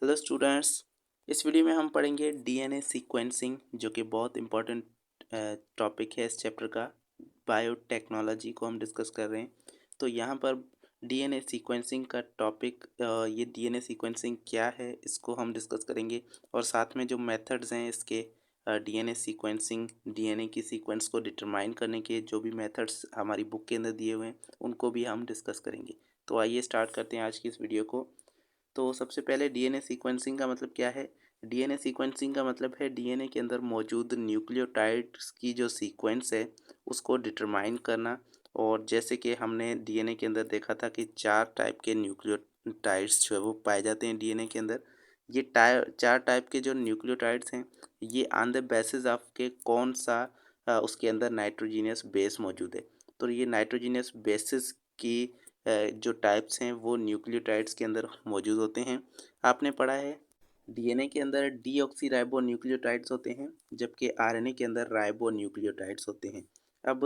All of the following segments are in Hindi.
Hello students. इस वीडियो में हम पढ़ेंगे डीएनए सीक्वेंसिंग, जो कि बहुत इम्पोर्टेंट टॉपिक है इस चैप्टर का। बायोटेक्नोलॉजी को हम डिस्कस कर रहे हैं। तो यहाँ पर डीएनए सीक्वेंसिंग का टॉपिक, ये डीएनए सीक्वेंसिंग क्या है इसको हम डिस्कस करेंगे, और साथ में जो मेथड्स हैं इसके डीएनए सीक्वेंसिंग, डीएनए की सीक्वेंस को डिटरमाइन करने के जो भी मेथड्स हमारी बुक के अंदर दिए हुए हैं उनको भी हम डिस्कस करेंगे। तो आइए स्टार्ट करते हैं आज की इस वीडियो को। तो सबसे पहले डीएनए सीक्वेंसिंग का मतलब क्या है। डीएनए सीक्वेंसिंग का मतलब है डीएनए के अंदर मौजूद न्यूक्लियोटाइड्स की जो सीक्वेंस है उसको डिटरमाइन करना। और जैसे कि हमने डीएनए के अंदर देखा था कि 4 टाइप के न्यूक्लियोटाइड्स जो है वो पाए जाते हैं डीएनए के अंदर। ये 4 टाइप के जो न्यूक्लियोटाइड्स हैं ये ऑन द बेसिस ऑफ के कौन सा उसके अंदर नाइट्रोजीनियस बेस मौजूद है। तो ये नाइट्रोजीनियस बेसिस की जो टाइप्स हैं वो न्यूक्लियोटाइड्स के अंदर मौजूद होते हैं। आपने पढ़ा है डीएनए के अंदर डीऑक्सी न्यूक्लियोटाइड्स होते हैं, जबकि आरएनए के अंदर राइबो न्यूक्लियोटाइड्स होते हैं। अब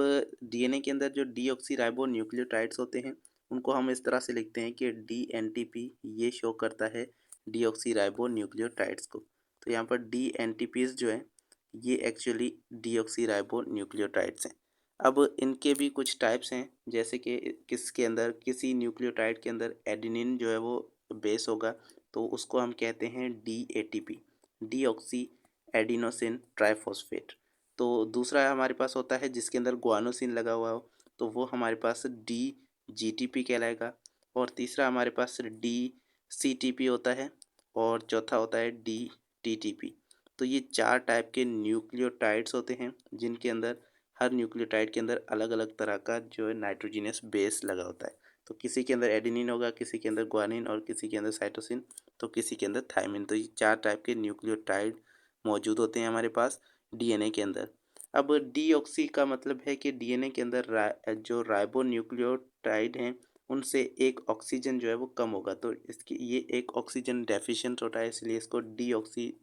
डीएनए के अंदर जो डीऑक्सी न्यूक्लियोटाइड्स होते हैं उनको हम इस तरह से लिखते हैं कि डीएनटीपी, ये शो करता है डीऑक्सी न्यूक्लियोटाइड्स को। तो यहाँ पर डीएनटीपीज जो है ये एक्चुअली डीऑक्सी न्यूक्लियोटाइड्स हैं। अब इनके भी कुछ टाइप्स हैं, जैसे कि किसके अंदर किसी न्यूक्लियोटाइड के अंदर एडेनिन जो है वो बेस होगा, तो उसको हम कहते हैं डीएटीपी, डीऑक्सी एडिनोसिन ट्राइफॉस्फेट। तो दूसरा हमारे पास होता है जिसके अंदर ग्वानोसिन लगा हुआ हो, तो वो हमारे पास डी जीटीपी कहलाएगा। और तीसरा हमारे पास डी सीटीपी होता है, और चौथा होता है डी टीटीपी। तो ये 4 टाइप के न्यूक्लियोटाइड्स होते हैं जिनके अंदर हर न्यूक्लियोटाइड के अंदर अलग अलग तरह का जो है नाइट्रोजीनियस बेस लगा होता है। तो किसी के अंदर एडेनिन होगा, किसी के अंदर ग्वानिन, और किसी के अंदर साइटोसिन, तो किसी के अंदर थायमिन। तो ये 4 टाइप के न्यूक्लियोटाइड मौजूद होते हैं हमारे पास डीएनए के अंदर। अब डीऑक्सी का मतलब है कि डीएनए के अंदर जो राइबो न्यूक्लियोटाइड हैं उनसे एक ऑक्सीजन जो है वो कम होगा, तो इसकी ये एक ऑक्सीजन डेफिशिएंट होता है, इसलिए इसको डीऑक्सी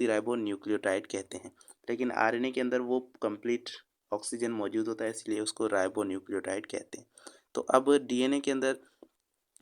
राइबो न्यूक्लियोटाइड कहते हैं। लेकिन आरएनए के अंदर वो कंप्लीट ऑक्सीजन मौजूद होता है, इसलिए उसको राइबो न्यूक्लियोटाइड कहते हैं। तो अब डीएनए के अंदर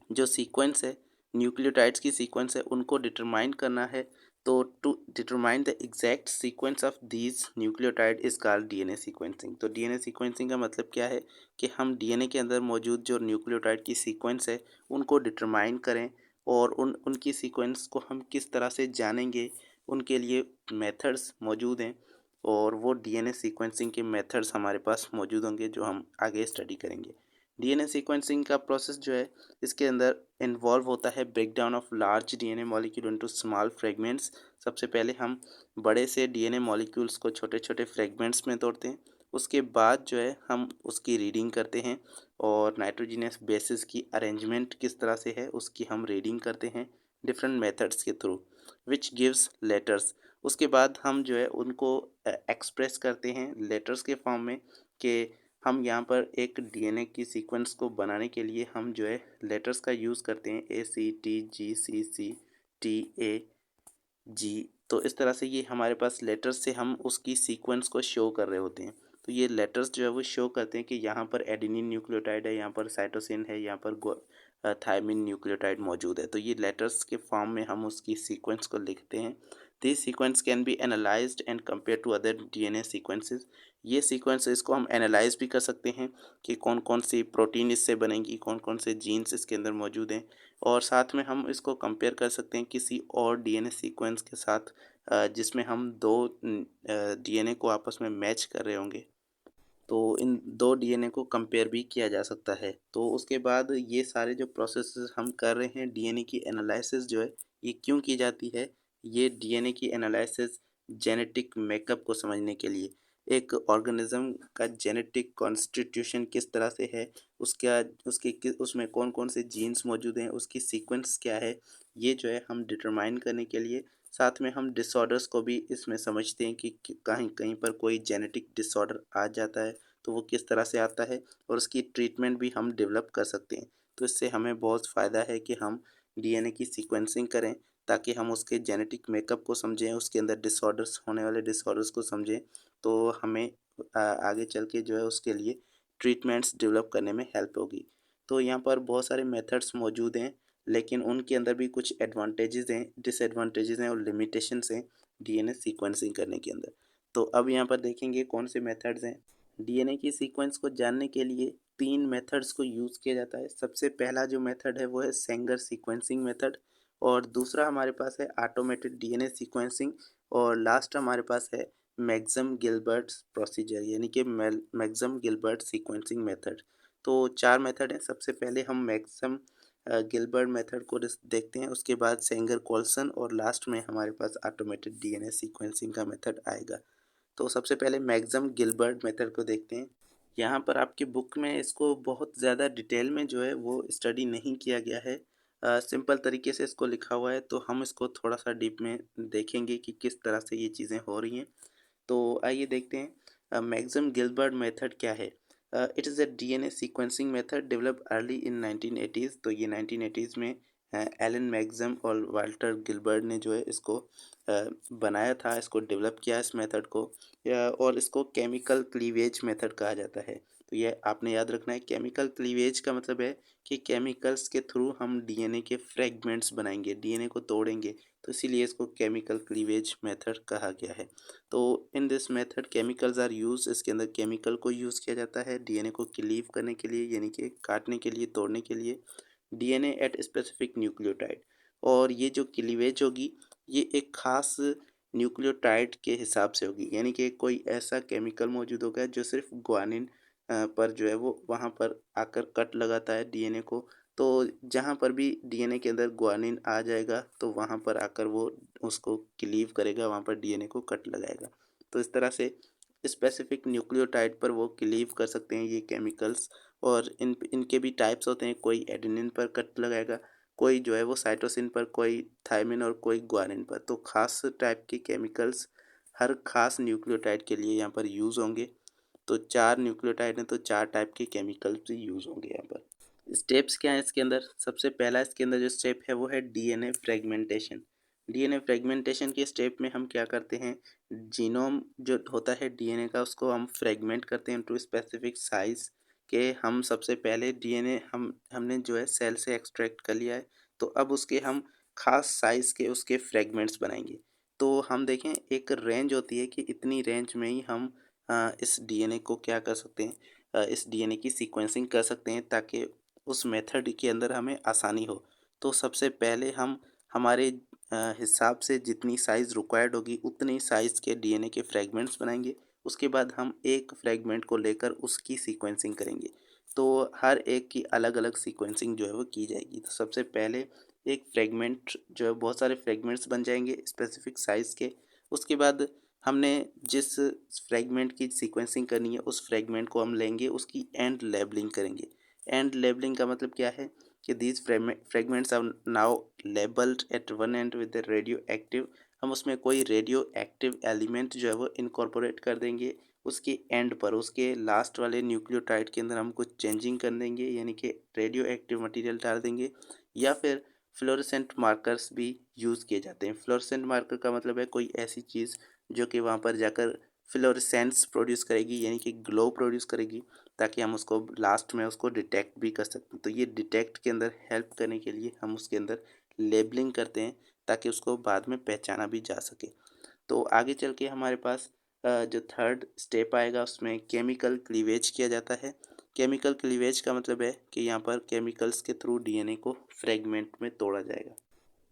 जो सीक्वेंस है, न्यूक्लियोटाइड्स की सीक्वेंस है, उनको डिटरमाइन करना है। तो to determine the exact sequence of these nucleotide is called DNA sequencing. तो डीएनए सीक्वेंसिंग का मतलब क्या है कि हम डीएनए के अंदर मौजूद जो न्यूक्लियोटाइड की सीक्वेंस है उनको डिटरमाइन करें, और उनकी सीक्वेंस को हम किस तरह से जानेंगे, उनके लिए मेथड्स मौजूद हैं। और वो डीएनए सीक्वेंसिंग के मेथड्स हमारे पास मौजूद होंगे जो हम आगे स्टडी करेंगे। डीएनए सीक्वेंसिंग का प्रोसेस जो है इसके अंदर इन्वॉल्व होता है break down of large DNA molecule into small fragments. सबसे पहले हम बड़े से डीएनए मॉलिक्यूल्स को छोटे छोटे फ्रेगमेंट्स में तोड़ते हैं। उसके बाद जो है हम उसकी रीडिंग करते हैं, और नाइट्रोजीनियस बेसिस की अरेंजमेंट किस तरह से है उसकी हम रीडिंग करते हैं डिफरेंट मेथड्स के थ्रू, विच गिव्स लेटर्स। उसके बाद हम जो है उनको एक्सप्रेस करते हैं लेटर्स के फॉर्म में, कि हम यहाँ पर एक डीएनए की सीक्वेंस को बनाने के लिए हम जो है लेटर्स का यूज़ करते हैं, ACTGCCTA G। तो इस तरह से ये हमारे पास लेटर्स से हम उसकी सीक्वेंस को शो कर रहे होते हैं। तो ये लेटर्स जो है वो शो करते हैं कि यहाँ पर एडेनिन न्यूक्लियोटाइड है, यहाँ पर साइटोसिन है, यहाँ पर थायमिन न्यूक्लियोटाइड मौजूद है। तो ये लेटर्स के फॉर्म में हम उसकी सीक्वेंस को लिखते हैं। This sequence can be analysed and compare to other DNA sequences. ये सीक्वेंस इसको हम एनालाइज भी कर सकते हैं कि कौन कौन सी प्रोटीन इससे बनेंगी, कौन कौन से जीन्स इसके अंदर मौजूद हैं, और साथ में हम इसको कंपेयर कर सकते हैं किसी और डीएनए सीक्वेंस के साथ जिसमें हम दो डीएनए को आपस में मैच कर रहे होंगे। तो इन दो डीएनए को कंपेयर भी किया जा सकता है। तो उसके बाद ये सारे जो प्रोसेस हम कर रहे हैं, डीएनए की एनालिसिस जो है ये क्यों की जाती है। ये डीएनए की एनालिसिस जेनेटिक मेकअप को समझने के लिए, एक ऑर्गेनिज्म का जेनेटिक कॉन्स्टिट्यूशन किस तरह से है, उसका उसमें कौन कौन से जीन्स मौजूद हैं, उसकी सीक्वेंस क्या है, ये जो है हम डिटरमाइन करने के लिए। साथ में हम डिसऑर्डर्स को भी इसमें समझते हैं कि कहीं कहीं पर कोई जेनेटिक डिसऑर्डर आ जाता है तो वो किस तरह से आता है, और उसकी ट्रीटमेंट भी हम डेवलप कर सकते हैं। तो इससे हमें बहुत फ़ायदा है कि हम डीएनए की सीक्वेंसिंग करें, ताकि हम उसके जेनेटिक मेकअप को समझें, उसके अंदर डिसऑर्डर्स होने वाले डिसऑर्डर्स को समझें। तो हमें आगे चल के जो है उसके लिए ट्रीटमेंट्स डेवलप करने में हेल्प होगी। तो यहाँ पर बहुत सारे मेथड्स मौजूद हैं लेकिन उनके अंदर भी कुछ एडवांटेजेस हैं, डिसएडवांटेजेस हैं और लिमिटेशंस हैं डीएनए सीक्वेंसिंग करने के अंदर। तो अब यहाँ पर देखेंगे कौन से मेथड्स हैं। डीएनए की सीक्वेंस को जानने के लिए 3 मेथड्स को यूज़ किया जाता है। सबसे पहला जो मेथड है वो है सेंगर सीक्वेंसिंग मेथड, और दूसरा हमारे पास है ऑटोमेटेड डीएनए सीक्वेंसिंग, और लास्ट हमारे पास है मैक्सम गिलबर्ट प्रोसीजर यानी कि मैक्सम गिलबर्ट सीक्वेंसिंग मेथड। तो 4 मेथड हैं। सबसे पहले हम मैक्सम गिलबर्ट मेथड को देखते हैं, उसके बाद सेंगर कोल्सन, और लास्ट में हमारे पास ऑटोमेटेड डीएनए सीक्वेंसिंग का मेथड आएगा। तो सबसे पहले मैक्सम गिलबर्ट मेथड को देखते हैं। यहाँ पर आपकी बुक में इसको बहुत ज़्यादा डिटेल में जो है वो स्टडी नहीं किया गया है, सिंपल तरीके से इसको लिखा हुआ है। तो हम इसको थोड़ा सा डीप में देखेंगे कि किस तरह से ये चीज़ें हो रही हैं। तो आइए देखते हैं मैक्सम गिलबर्ट मेथड क्या है। It is a DNA sequencing method develop early in 1980s। तो ये 1980s में एलन मैक्सम और वाल्टर गिलबर्ट ने जो है इसको बनाया था, इसको डेवलप किया इस मेथड को, और इसको केमिकल क्लीवेज मेथड कहा जाता है। तो ये आपने याद रखना है, केमिकल क्लीवेज का मतलब है कि केमिकल्स के थ्रू हम डीएनए के फ्रेगमेंट्स बनाएंगे, डीएनए को तोड़ेंगे, तो इसीलिए इसको केमिकल क्लीवेज मेथड कहा गया है। तो in this method chemicals are use, इसके अंदर केमिकल को यूज़ किया जाता है डीएनए को क्लीव करने के लिए, यानी कि काटने के लिए, तोड़ने के लिए, डीएनए एट स्पेसिफिक न्यूक्लियोटाइड। और ये जो क्लीवेज होगी ये एक खास न्यूक्लियोटाइड के हिसाब से होगी, यानी कि कोई ऐसा केमिकल मौजूद होगा जो सिर्फ ग्वानिन पर जो है वो वहाँ पर आकर कट लगाता है डीएनए को। तो जहाँ पर भी डीएनए के अंदर ग्वानिन आ जाएगा तो वहाँ पर आकर वो उसको क्लीव करेगा, वहाँ पर डीएनए को कट लगाएगा। तो इस तरह से स्पेसिफिक न्यूक्लियोटाइड पर वो क्लीव कर सकते हैं ये केमिकल्स। और इनके भी टाइप्स होते हैं, कोई एडेनिन पर कट लगाएगा, कोई जो है वो साइटोसिन पर, कोई थायमिन और कोई ग्वानिन पर। तो खास टाइप के केमिकल्स हर खास न्यूक्लियोटाइड के लिए यहाँ पर यूज़ होंगे। तो 4 न्यूक्लियोटाइड हैं तो 4 टाइप के केमिकल्स भी यूज़ होंगे यहाँ पर। स्टेप्स क्या हैं इसके अंदर? सबसे पहला इसके अंदर जो स्टेप है वो है डीएनए फ्रेगमेंटेशन। डीएनए फ्रेगमेंटेशन के स्टेप में हम क्या करते हैं, जीनोम जो होता है डीएनए का उसको हम फ्रेगमेंट करते हैं टू स्पेसिफिक साइज़ के। हम सबसे पहले डीएनए हमने जो है सेल से एक्सट्रैक्ट कर लिया है, तो अब उसके हम खास साइज़ के उसके फ्रेगमेंट्स बनाएंगे। तो हम देखें एक रेंज होती है कि इतनी रेंज में ही हम इस डीएनए को क्या कर सकते हैं, इस डीएनए की सीक्वेंसिंग कर सकते हैं ताकि उस मेथड के अंदर हमें आसानी हो। तो सबसे पहले हम हमारे हिसाब से जितनी साइज़ रिक्वायर्ड होगी उतनी साइज़ के डीएनए के फ्रेगमेंट्स बनाएंगे। उसके बाद हम एक फ्रेगमेंट को लेकर उसकी सीक्वेंसिंग करेंगे। तो हर एक की अलग अलग सीक्वेंसिंग जो है वो की जाएगी। तो सबसे पहले एक फ्रेगमेंट जो है, बहुत सारे फ्रेगमेंट्स बन जाएंगे स्पेसिफिक साइज़ के। उसके बाद हमने जिस फ्रेगमेंट की सीक्वेंसिंग करनी है उस फ्रेगमेंट को हम लेंगे, उसकी एंड लेबलिंग करेंगे। एंड लेबलिंग का मतलब क्या है कि these fragments are now labelled at one end with radioactive. हम उसमें कोई रेडियो एक्टिव एलिमेंट जो है वो इनकॉर्पोरेट कर देंगे उसके एंड पर, उसके लास्ट वाले न्यूक्लियोटाइड के अंदर हम कुछ चेंजिंग कर देंगे, यानी कि रेडियो एक्टिव मटीरियल डाल देंगे। या फिर फ्लोरेसेंट मार्कर्स भी यूज़ किए जाते हैं। फ्लोरेसेंट मार्कर का मतलब है कोई ऐसी चीज़ जो कि वहाँ पर जाकर फ्लोरेसेंस प्रोड्यूस करेगी, यानी कि ग्लो प्रोड्यूस करेगी, ताकि हम उसको लास्ट में उसको डिटेक्ट भी कर सकते हैं। तो ये डिटेक्ट के अंदर हेल्प करने के लिए हम उसके अंदर लेबलिंग करते हैं ताकि उसको बाद में पहचाना भी जा सके। तो आगे चल के हमारे पास जो थर्ड स्टेप आएगा उसमें केमिकल क्लीवेज किया जाता है। केमिकल क्लीवेज का मतलब है कि यहाँ पर केमिकल्स के थ्रू डीएनए को फ्रेगमेंट में तोड़ा जाएगा।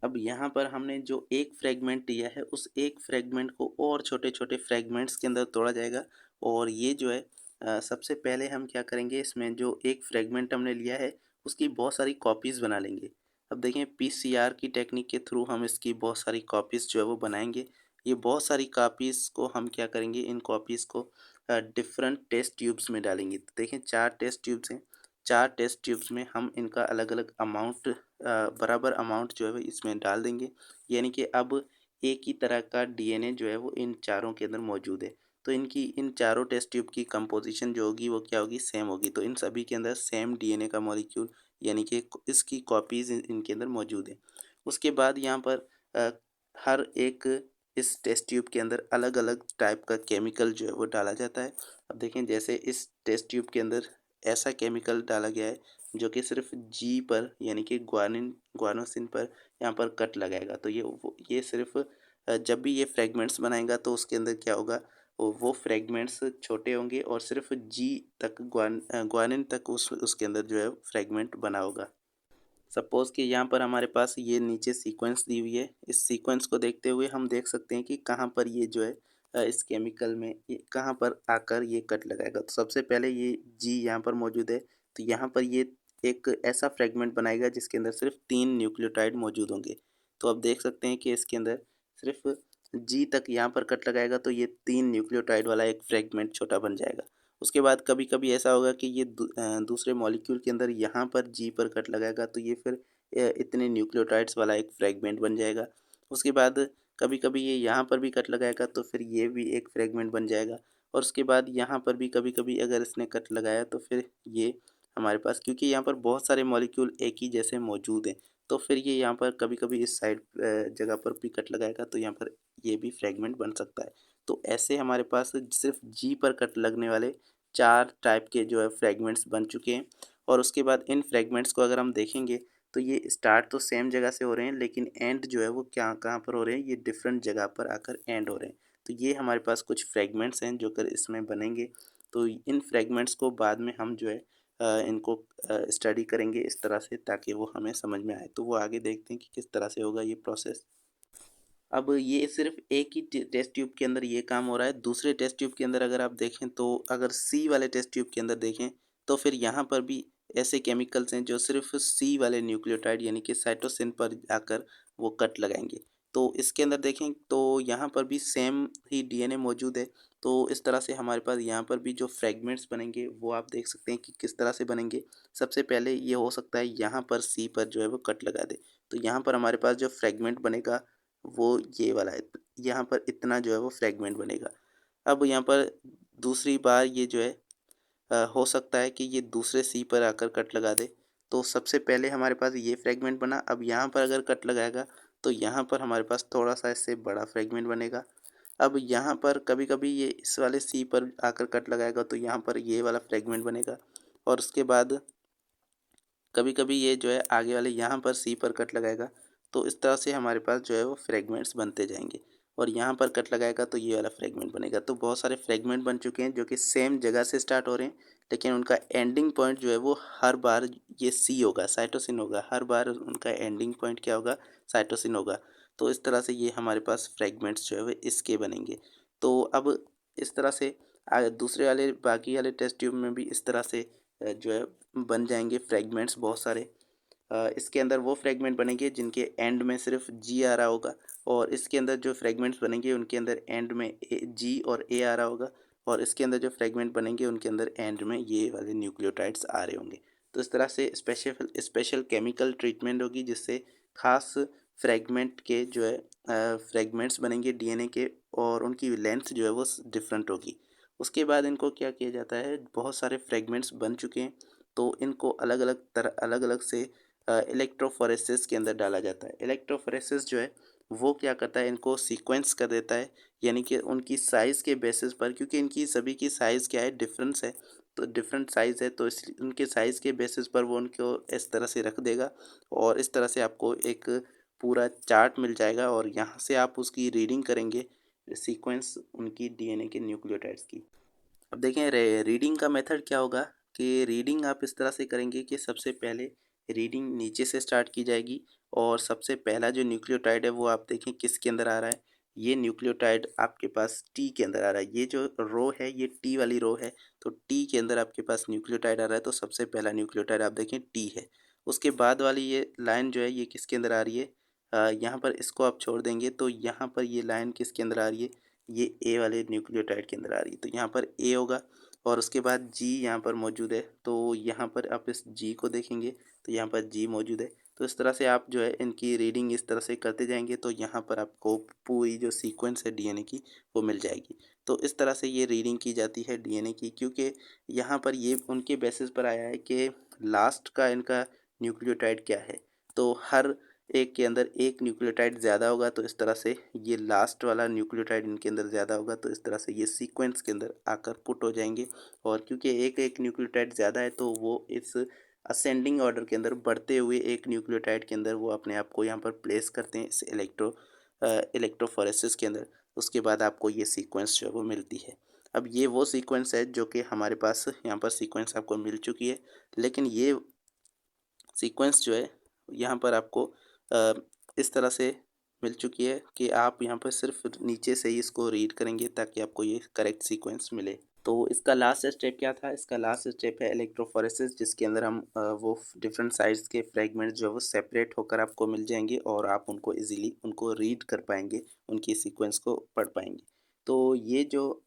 अब यहाँ पर हमने जो एक फ्रेगमेंट लिया है उस एक फ्रेगमेंट को और छोटे छोटे फ्रेगमेंट्स के अंदर तोड़ा जाएगा। और ये जो है सबसे पहले हम क्या करेंगे, इसमें जो एक फ्रेगमेंट हमने लिया है उसकी बहुत सारी कॉपीज़ बना लेंगे। अब देखें पीसीआर की टेक्निक के थ्रू हम इसकी बहुत सारी कॉपीज़ जो है वो बनाएंगे। ये बहुत सारी कॉपीज़ को हम क्या करेंगे, इन कॉपीज़ को डिफरेंट टेस्ट ट्यूब्स में डालेंगे। तो देखें 4 टेस्ट ट्यूब्स हैं, 4 टेस्ट ट्यूब्स में हम इनका अलग अलग अमाउंट, बराबर अमाउंट जो है वो इसमें डाल देंगे। यानी कि अब एक ही तरह का डीएनए जो है वो इन चारों के अंदर मौजूद है। तो इनकी इन चारों टेस्ट ट्यूब की कंपोजिशन जो होगी वो क्या होगी, सेम होगी। तो इन सभी के अंदर सेम डीएनए का मॉलिक्यूल, यानी कि इसकी कॉपीज़ इनके अंदर मौजूद है। उसके बाद यहाँ पर हर एक इस टेस्ट ट्यूब के अंदर अलग अलग टाइप का केमिकल जो है वो डाला जाता है। अब देखें जैसे इस टेस्ट ट्यूब के अंदर ऐसा केमिकल डाला गया है जो कि सिर्फ जी पर यानी कि ग्वानोसिन पर यहाँ पर कट लगाएगा। तो ये सिर्फ जब भी ये फ्रेगमेंट्स बनाएगा तो उसके अंदर क्या होगा, वो फ्रेगमेंट्स छोटे होंगे और सिर्फ जी तक ग्वानिन तक उसके अंदर जो है फ्रेगमेंट बना होगा। सपोज़ कि यहाँ पर हमारे पास ये नीचे सीक्वेंस दी हुई है। इस सीक्वेंस को देखते हुए हम देख सकते हैं कि कहाँ पर ये जो है इस केमिकल में ये कहाँ पर आकर ये कट लगाएगा। तो सबसे पहले ये जी यहाँ पर मौजूद है, तो यहाँ पर ये एक ऐसा फ्रेगमेंट बनाएगा जिसके अंदर सिर्फ 3 न्यूक्लियोटाइड मौजूद होंगे। तो आप देख सकते हैं कि इसके अंदर सिर्फ जी तक यहाँ पर कट लगाएगा तो ये 3 न्यूक्लियोटाइड वाला एक फ्रेगमेंट छोटा बन जाएगा। उसके बाद कभी-कभी ऐसा होगा कि ये दूसरे मॉलिक्यूल के अंदर यहाँ पर जी पर कट लगाएगा तो ये फिर इतने न्यूक्लियोटाइड्स वाला एक फ्रेगमेंट बन जाएगा। उसके बाद कभी-कभी ये यहाँ पर भी कट लगाएगा तो फिर ये भी एक फ्रेगमेंट बन जाएगा और उसके बाद यहाँ पर भी कभी-कभी अगर इसने कट लगाया तो फिर ये हमारे पास, क्योंकि यहाँ पर बहुत सारे मॉलिक्यूल एक ही जैसे मौजूद हैं, तो फिर ये यहाँ पर कभी-कभी इस साइड जगह पर भी कट लगाएगा तो यहाँ पर ये भी फ्रेगमेंट बन सकता है। तो ऐसे हमारे पास सिर्फ जी पर कट लगने वाले 4 टाइप के जो है फ्रेगमेंट्स बन चुके हैं। और उसके बाद इन फ्रेगमेंट्स को अगर हम देखेंगे तो ये स्टार्ट तो सेम जगह से हो रहे हैं, लेकिन एंड जो है वो क्या कहाँ पर हो रहे हैं, ये डिफरेंट जगह पर आकर एंड हो रहे हैं। तो ये हमारे पास कुछ फ्रेगमेंट्स हैं जो कर इसमें बनेंगे। तो इन फ्रेगमेंट्स को बाद में हम जो है इनको स्टडी करेंगे इस तरह से ताकि वो हमें समझ में आए। तो वो आगे देखते हैं कि किस तरह से होगा ये प्रोसेस। अब ये सिर्फ एक ही टेस्ट ट्यूब के अंदर ये काम हो रहा है। दूसरे टेस्ट ट्यूब के अंदर अगर आप देखें तो अगर सी वाले टेस्ट ट्यूब के अंदर देखें तो फिर यहाँ पर भी ऐसे केमिकल्स हैं जो सिर्फ सी वाले न्यूक्लियोटाइड यानी कि साइटोसिन पर आकर वो कट लगाएंगे। तो इसके अंदर देखें तो यहाँ पर भी सेम ही डीएनए मौजूद है। तो इस तरह से हमारे पास यहाँ पर भी जो फ्रेगमेंट्स बनेंगे वो आप देख सकते हैं कि किस तरह से बनेंगे। सबसे पहले ये हो सकता है यहाँ पर सी पर जो है वो कट लगा दे, तो यहाँ पर हमारे पास जो फ्रेगमेंट बनेगा वो ये वाला है। यहाँ पर इतना जो है वो फ्रेगमेंट बनेगा। अब यहाँ पर दूसरी बार ये जो है हो सकता है कि ये दूसरे सी पर आकर कट लगा दे। तो सबसे पहले हमारे पास ये फ्रेगमेंट बना, अब यहाँ पर अगर कट लगाएगा तो यहाँ पर हमारे पास थोड़ा-सा इससे बड़ा फ्रेगमेंट बनेगा। अब यहाँ पर कभी-कभी ये इस वाले सी पर आकर कट लगाएगा तो यहाँ पर ये वाला फ्रेगमेंट बनेगा और उसके बाद कभी-कभी ये जो है आगे वाले यहाँ पर सी पर कट लगाएगा। तो इस तरह से हमारे पास जो है वो फ्रेगमेंट्स बनते जाएंगे और यहाँ पर कट लगाएगा तो ये वाला फ्रेगमेंट बनेगा। तो बहुत सारे फ्रेगमेंट बन चुके हैं जो कि सेम जगह से स्टार्ट हो रहे हैं, लेकिन उनका एंडिंग पॉइंट जो है वो हर बार ये सी होगा, साइटोसिन होगा। हर बार उनका एंडिंग पॉइंट क्या होगा, साइटोसिन होगा। तो इस तरह से ये हमारे पास फ्रेगमेंट्स जो है वो इसके बनेंगे। तो अब इस तरह से दूसरे वाले बाकी वाले टेस्ट ट्यूब में भी इस तरह से जो है बन जाएंगे फ्रेगमेंट्स बहुत सारे। इसके अंदर वो फ्रेगमेंट बनेंगे जिनके एंड में सिर्फ जी आ रहा होगा और इसके अंदर जो फ्रेगमेंट्स बनेंगे उनके अंदर एंड में जी और ए आ रहा होगा और इसके अंदर जो फ्रेगमेंट बनेंगे उनके अंदर एंड में ये वाले न्यूक्लियोटाइड्स आ रहे होंगे। तो इस तरह से स्पेशल स्पेशल केमिकल ट्रीटमेंट होगी जिससे खास फ्रेगमेंट के जो है फ्रेगमेंट्स बनेंगे डीएनए के और उनकी लेंथ जो है वो डिफरेंट होगी। उसके बाद इनको क्या किया जाता है, बहुत सारे फ्रेगमेंट्स बन चुके हैं तो इनको अलग अलग से इलेक्ट्रोफोरेसिस के अंदर डाला जाता है। इलेक्ट्रोफोरेसिस जो है वो क्या करता है, इनको सीक्वेंस कर देता है, यानी कि उनकी साइज़ के बेसिस पर, क्योंकि इनकी सभी की साइज़ क्या है, डिफरेंस है। तो डिफरेंट साइज़ है तो इस उनके साइज़ के बेसिस पर वो उनको इस तरह से रख देगा और इस तरह से आपको एक पूरा चार्ट मिल जाएगा और यहाँ से आप उसकी रीडिंग करेंगे, सीक्वेंस उनकी डीएनए के न्यूक्लियोटाइड्स की। अब देखें रीडिंग का मेथड क्या होगा कि रीडिंग आप इस तरह से करेंगे कि सबसे पहले रीडिंग नीचे से स्टार्ट की जाएगी और सबसे पहला जो न्यूक्लियोटाइड है वो आप देखें किसके अंदर आ रहा है। ये न्यूक्लियोटाइड आपके पास टी के अंदर आ रहा है। ये जो रो है ये टी वाली रो है, तो टी के अंदर आपके पास न्यूक्लियोटाइड आ रहा है। तो सबसे पहला न्यूक्लियोटाइड आप देखें टी है। उसके बाद वाली ये लाइन जो है ये किसके अंदर आ रही है, यहाँ पर इसको आप छोड़ देंगे तो यहाँ पर ये लाइन किसके अंदर आ रही है, ये ए वाले न्यूक्लियोटाइड के अंदर आ रही है। तो यहाँ पर ए होगा और उसके बाद जी यहाँ पर मौजूद है। तो यहाँ पर आप इस जी को देखेंगे तो यहाँ पर जी मौजूद है। तो इस तरह से आप जो है इनकी रीडिंग इस तरह से करते जाएंगे तो यहाँ पर आपको पूरी जो सीक्वेंस है डीएनए की वो मिल जाएगी। तो इस तरह से ये रीडिंग की जाती है डीएनए की, क्योंकि यहाँ पर ये उनके बेसिस पर आया है कि लास्ट का इनका न्यूक्लियोटाइड क्या है। तो हर एक के अंदर एक न्यूक्लियोटाइड ज़्यादा होगा तो इस तरह से ये लास्ट वाला न्यूक्लियोटाइड इनके अंदर ज़्यादा होगा तो इस तरह से ये सीक्वेंस के अंदर आकर पुट हो जाएंगे। और क्योंकि एक एक न्यूक्लियोटाइड ज़्यादा है तो वो इस असेंडिंग ऑर्डर के अंदर बढ़ते हुए एक न्यूक्लियोटाइड के अंदर वो अपने आप को यहाँ पर प्लेस करते हैं इस इलेक्ट्रोफोरेसिस के अंदर। उसके बाद आपको ये सीक्वेंस जो है वो मिलती है। अब ये वो सीक्वेंस है जो कि हमारे पास यहाँ पर सीक्वेंस आपको मिल चुकी है, लेकिन ये सीक्वेंस जो है यहाँ पर आपको इस तरह से मिल चुकी है कि आप यहाँ पर सिर्फ नीचे से ही इसको रीड करेंगे ताकि आपको ये करेक्ट सीक्वेंस मिले। तो इसका लास्ट स्टेप क्या था? इसका लास्ट स्टेप है इलेक्ट्रोफोरेसिस, जिसके अंदर हम वो डिफरेंट साइज़ के फ्रेगमेंट्स जो है वो सेपरेट होकर आपको मिल जाएंगे और आप उनको इजीली उनको रीड कर पाएंगे, उनकी सीक्वेंस को पढ़ पाएंगे। तो ये जो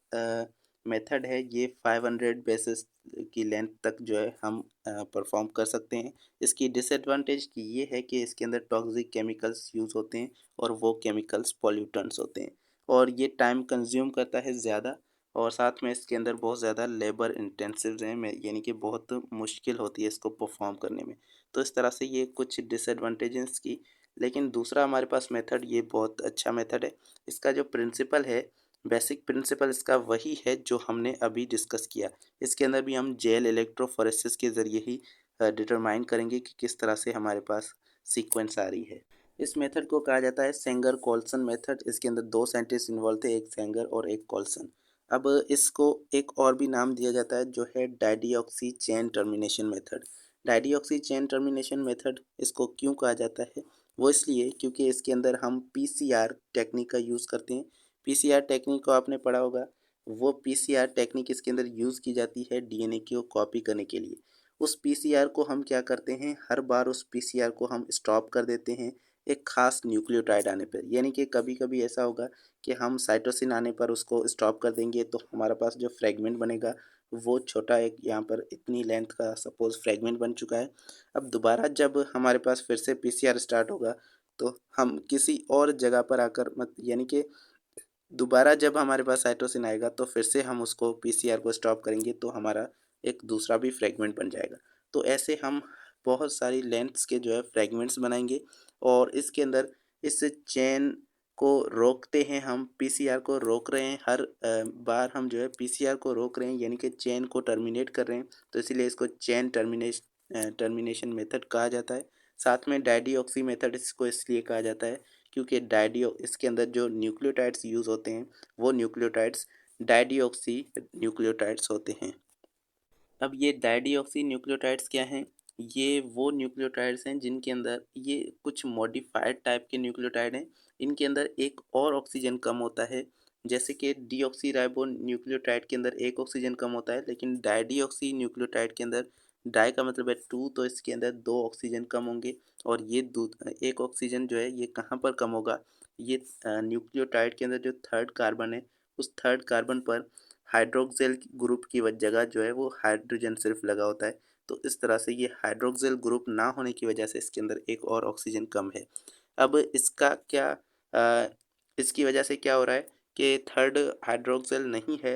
मेथड है ये 500 बेसिस की लेंथ तक जो है हम परफॉर्म कर सकते हैं। इसकी डिसएडवांटेज ये है कि इसके अंदर टॉक्सिक केमिकल्स यूज़ होते हैं और वो केमिकल्स पॉल्यूटेंट्स होते हैं और ये टाइम कंज्यूम करता है ज़्यादा, और साथ में इसके अंदर बहुत ज़्यादा लेबर इंटेंसिव हैं, यानी कि बहुत मुश्किल होती है इसको परफॉर्म करने में। तो इस तरह से ये कुछ डिसएडवांटेजेस की। लेकिन दूसरा हमारे पास मेथड ये बहुत अच्छा मेथड है। इसका जो प्रिंसिपल है, बेसिक प्रिंसिपल इसका वही है जो हमने अभी डिस्कस किया। इसके अंदर भी हम जेल इलेक्ट्रोफोरेसिस के ज़रिए ही डिटरमाइन करेंगे कि किस तरह से हमारे पास सीक्वेंस आ रही है। इस मेथड को कहा जाता है सेंगर कोल्सन मेथड। इसके अंदर दो साइंटिस्ट इन्वॉल्व थे, एक सेंगर और एक कोल्सन। अब इसको एक और भी नाम दिया जाता है जो है dideoxy chain termination method. Dideoxy chain termination method इसको क्यों कहा जाता है? वो इसलिए क्योंकि इसके अंदर हम पीसीआर टेक्निक का यूज़ करते हैं। पीसीआर टेक्निक को आपने पढ़ा होगा। वो पीसीआर टेक्निक इसके अंदर यूज़ की जाती है डीएनए को कॉपी करने के लिए। उस पीसीआर को हम क्या करते हैं, हर बार उस पीसीआर को हम स्टॉप कर देते हैं एक ख़ास न्यूक्लियोटाइड आने पर। यानी कि कभी कभी ऐसा होगा कि हम साइटोसिन आने पर उसको स्टॉप कर देंगे तो हमारे पास जो फ्रेगमेंट बनेगा वो छोटा एक यहाँ पर इतनी लेंथ का सपोज़ फ्रेगमेंट बन चुका है। अब दोबारा जब हमारे पास फिर से पीसीआर स्टार्ट होगा तो हम किसी और जगह पर आकर मत यानी कि दोबारा जब हमारे पास साइटोसिन आएगा तो फिर से हम उसको पीसीआर को स्टॉप करेंगे तो हमारा एक दूसरा भी फ्रेगमेंट बन जाएगा। तो ऐसे हम बहुत सारी लेंथ्स के जो है फ्रेगमेंट्स बनाएंगे और इसके अंदर इस चेन को रोकते हैं, हम पीसीआर को रोक रहे हैं। हर बार हम जो है पीसीआर को रोक रहे हैं यानी कि चेन को टर्मिनेट कर रहे हैं, तो इसीलिए इसको चेन टर्मिनेशन मेथड कहा जाता है। साथ में डाइडिऑक्सी मेथड इसको इसलिए कहा जाता है क्योंकि डाइडियो इसके अंदर जो न्यूक्लियोटाइड्स यूज़ होते हैं वो न्यूक्लियोटाइड्स डाइडिऑक्सी न्यूक्लियोटाइड्स होते हैं। अब ये डाइडिऑक्सी न्यूक्लियोटाइड्स क्या हैं? ये वो न्यूक्लियोटाइड्स हैं जिनके अंदर ये कुछ मॉडिफाइड टाइप के न्यूक्लियोटाइड हैं। इनके अंदर एक और ऑक्सीजन कम होता है। जैसे कि डीऑक्सी राइबो न्यूक्लियोटाइड के अंदर एक ऑक्सीजन कम होता है, लेकिन डाइडिऑक्सी न्यूक्लियोटाइड के अंदर डाई का मतलब है टू, तो इसके अंदर दो ऑक्सीजन कम होंगे। और ये एक ऑक्सीजन जो है ये कहाँ पर कम होगा? ये न्यूक्लियोटाइड के अंदर जो थर्ड कार्बन है उस थर्ड कार्बन पर हाइड्रोक्सिल ग्रुप की जगह जो है वो हाइड्रोजन सिर्फ लगा होता है। तो इस तरह से ये हाइड्रोक्सिल ग्रुप ना होने की वजह से इसके अंदर एक और ऑक्सीजन कम है। अब इसका क्या इसकी वजह से क्या हो रहा है कि थर्ड हाइड्रोक्सिल नहीं है,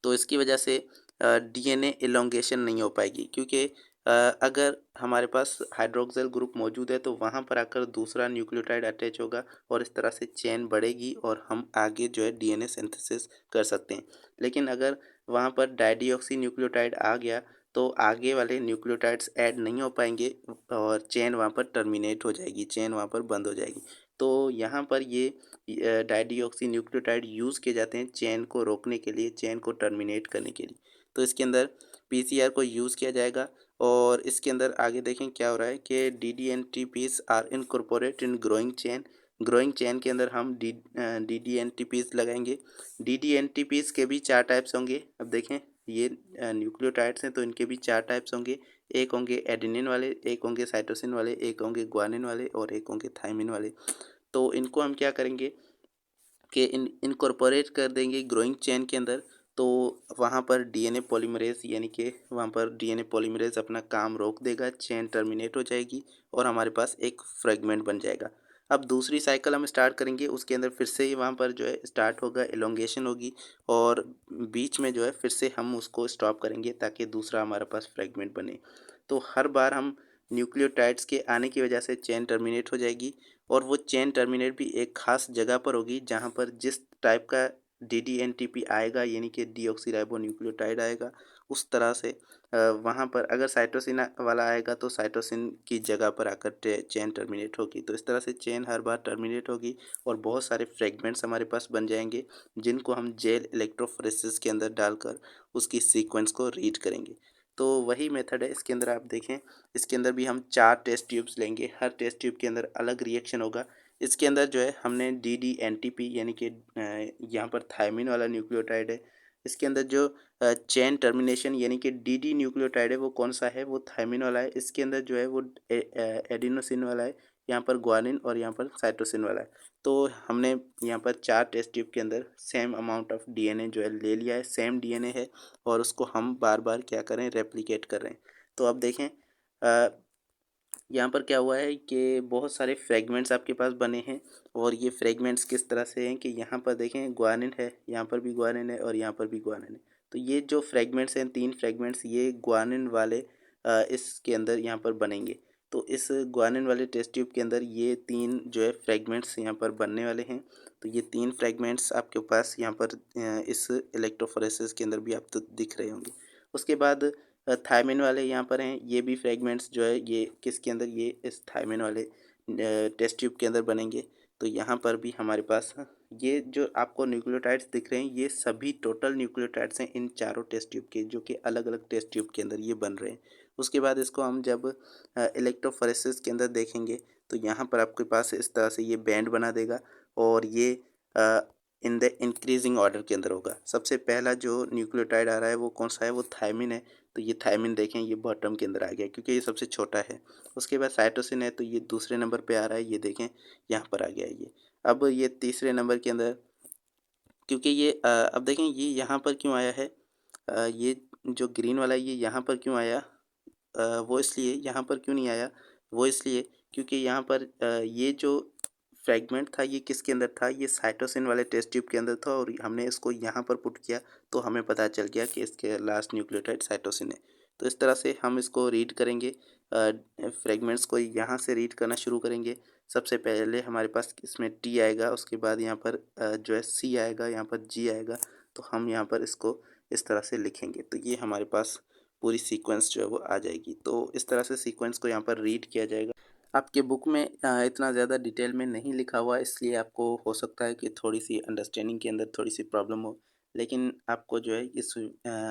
तो इसकी वजह से डीएनए एलोंगेशन नहीं हो पाएगी, क्योंकि अगर हमारे पास हाइड्रोक्सिल ग्रुप मौजूद है तो वहाँ पर आकर दूसरा न्यूक्लियोटाइड अटैच होगा और इस तरह से चेन बढ़ेगी और हम आगे जो है डीएनए सिंथेसिस कर सकते हैं। लेकिन अगर वहाँ पर डाइडिऑक्सी न्यूक्लियोटाइड आ गया तो आगे वाले न्यूक्लियोटाइड्स ऐड नहीं हो पाएंगे और चेन वहाँ पर टर्मिनेट हो जाएगी, चेन वहाँ पर बंद हो जाएगी। तो यहाँ पर ये डाइडिऑक्सी न्यूक्लियोटाइड यूज़ किए जाते हैं चेन को रोकने के लिए, चेन को टर्मिनेट करने के लिए। तो इसके अंदर पीसीआर को यूज़ किया जाएगा और इसके अंदर आगे देखें क्या हो रहा है कि DDNTPs are incorporate in growing chain. Growing chain के अंदर हम DDNTPs लगाएंगे। DDNTPs के भी चार टाइप्स होंगे। अब देखें ये न्यूक्लियोटाइड्स हैं तो इनके भी चार टाइप्स होंगे। एक होंगे एडेनिन वाले, एक होंगे साइटोसिन वाले, एक होंगे ग्वानिन वाले और एक होंगे थाइमिन वाले। तो इनको हम क्या करेंगे कि इनकॉर्पोरेट कर देंगे ग्रोइंग चेन के अंदर। तो वहाँ पर डीएनए पॉलीमरेज यानी कि वहाँ पर डीएनए पॉलीमरेज अपना काम रोक देगा, चेन टर्मिनेट हो जाएगी और हमारे पास एक फ्रेगमेंट बन जाएगा। अब दूसरी साइकिल हम स्टार्ट करेंगे, उसके अंदर फिर से ही वहाँ पर जो है स्टार्ट होगा, एलोंगेशन होगी और बीच में जो है फिर से हम उसको स्टॉप करेंगे ताकि दूसरा हमारे पास फ्रेगमेंट बने। तो हर बार हम न्यूक्लियोटाइड्स के आने की वजह से चेन टर्मिनेट हो जाएगी और वो चेन टर्मिनेट भी एक ख़ास जगह पर होगी जहाँ पर जिस टाइप का DDNTP आएगा यानी कि डीऑक्सी राइबो न्यूक्लियोटाइड आएगा उस तरह से वहाँ पर अगर साइटोसिन वाला आएगा तो साइटोसिन की जगह पर आकर चेन टर्मिनेट होगी। तो इस तरह से चेन हर बार टर्मिनेट होगी और बहुत सारे फ्रेगमेंट्स हमारे पास बन जाएंगे, जिनको हम जेल इलेक्ट्रोफोरेसिस के अंदर डालकर उसकी सीक्वेंस को रीड करेंगे। तो वही मेथड है इसके अंदर। आप देखें, इसके अंदर भी हम 4 टेस्ट ट्यूब्स लेंगे, हर टेस्ट ट्यूब के अंदर अलग रिएक्शन होगा। इसके अंदर जो है हमने DDNTP यानी कि यहाँ पर थायमिन वाला न्यूक्लियोटाइड है। इसके अंदर जो चेन टर्मिनेशन यानी कि DD न्यूक्लियोटाइड है वो कौन सा है, वो थायमिन वाला है। इसके अंदर जो है वो एडिनोसिन वाला है, यहाँ पर ग्वानिन और यहाँ पर साइटोसिन वाला है। तो हमने यहाँ पर 4 टेस्ट ट्यूब के अंदर सेम अमाउंट ऑफ DNA जो है ले लिया है, सेम DNA है, और उसको हम बार बार क्या करें, रेप्लिकेट कर रहे हैं। तो अब देखें यहाँ पर क्या हुआ है कि बहुत सारे फ्रेगमेंट्स आपके पास बने हैं, और ये फ्रेगमेंट्स किस तरह से हैं कि यहाँ पर देखें ग्वानिन है, यहाँ पर भी ग्वानिन है और यहाँ पर भी ग्वानिन है। तो ये जो फ्रेगमेंट्स हैं, 3 फ्रेगमेंट्स, ये ग्वानिन वाले इसके अंदर यहाँ पर बनेंगे। तो इस ग्वानिन वाले टेस्ट ट्यूब के अंदर ये 3 जो है फ्रेगमेंट्स यहाँ पर बनने वाले हैं। तो ये 3 फ्रेगमेंट्स आपके पास यहाँ पर इस इलेक्ट्रोफोरेसिस के अंदर भी आप तो दिख रहे होंगे। उसके बाद थायमिन वाले यहाँ पर हैं, ये भी फ्रेगमेंट्स जो है ये किसके अंदर, ये इस थायमिन वाले टेस्ट ट्यूब के अंदर बनेंगे। तो यहाँ पर भी हमारे पास ये जो आपको न्यूक्लियोटाइड्स दिख रहे हैं, ये सभी टोटल न्यूक्लियोटाइड्स हैं इन चारों टेस्ट ट्यूब के, जो कि अलग अलग टेस्ट ट्यूब के अंदर ये बन रहे हैं। उसके बाद इसको हम जब इलेक्ट्रोफोरेसिस के अंदर देखेंगे तो यहाँ पर आपके पास इस तरह से ये बैंड बना देगा, और ये इन द इंक्रीजिंग ऑर्डर के अंदर होगा। सबसे पहला जो न्यूक्लियोटाइड आ रहा है वो कौन सा है, वो थायमिन है। तो ये थायमिन देखें, ये बॉटम के अंदर आ गया क्योंकि ये सबसे छोटा है। उसके बाद साइटोसिन है, तो ये दूसरे नंबर पे आ रहा है, ये देखें यहाँ पर आ गया ये। अब ये तीसरे नंबर के अंदर, क्योंकि ये अब देखें ये यहाँ पर क्यों आया है, ये जो ग्रीन वाला ये यहाँ पर क्यों आया, वो इसलिए यहाँ पर क्यों नहीं आया, वो इसलिए क्योंकि यहाँ पर ये जो फ्रेगमेंट था ये किसके अंदर था, ये साइटोसिन वाले टेस्ट ट्यूब के अंदर था, और हमने इसको यहाँ पर पुट किया तो हमें पता चल गया कि इसके लास्ट न्यूक्लियोटाइड साइटोसिन है। तो इस तरह से हम इसको रीड करेंगे, फ्रेगमेंट्स को यहाँ से रीड करना शुरू करेंगे। सबसे पहले हमारे पास इसमें T आएगा, उसके बाद यहाँ पर जो है C आएगा, यहाँ पर G आएगा। तो हम यहाँ पर इसको इस तरह से लिखेंगे, तो ये हमारे पास पूरी सीक्वेंस जो है वो आ जाएगी। तो इस तरह से सीक्वेंस को यहाँ पर रीड किया जाएगा। आपके बुक में इतना ज़्यादा डिटेल में नहीं लिखा हुआ, इसलिए आपको हो सकता है कि थोड़ी सी अंडरस्टैंडिंग के अंदर थोड़ी सी प्रॉब्लम हो, लेकिन आपको जो है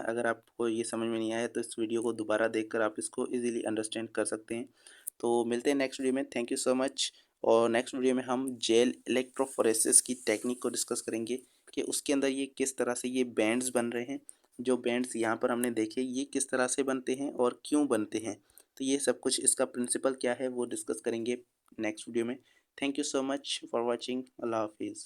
अगर आपको ये समझ में नहीं आया तो इस वीडियो को दोबारा देखकर आप इसको इजीली अंडरस्टैंड कर सकते हैं। तो मिलते हैं नेक्स्ट वीडियो में। Thank you so much. और नेक्स्ट वीडियो में हम जेल इलेक्ट्रोफोरेसिस की टेक्निक को डिस्कस करेंगे कि उसके अंदर ये किस तरह से ये बैंड्स बन रहे हैं। जो बैंड्स यहाँ पर हमने देखे ये किस तरह से बनते हैं और क्यों बनते हैं, तो ये सब कुछ इसका प्रिंसिपल क्या है वो डिस्कस करेंगे नेक्स्ट वीडियो में। Thank you so much for watching. Allah हाफिज़।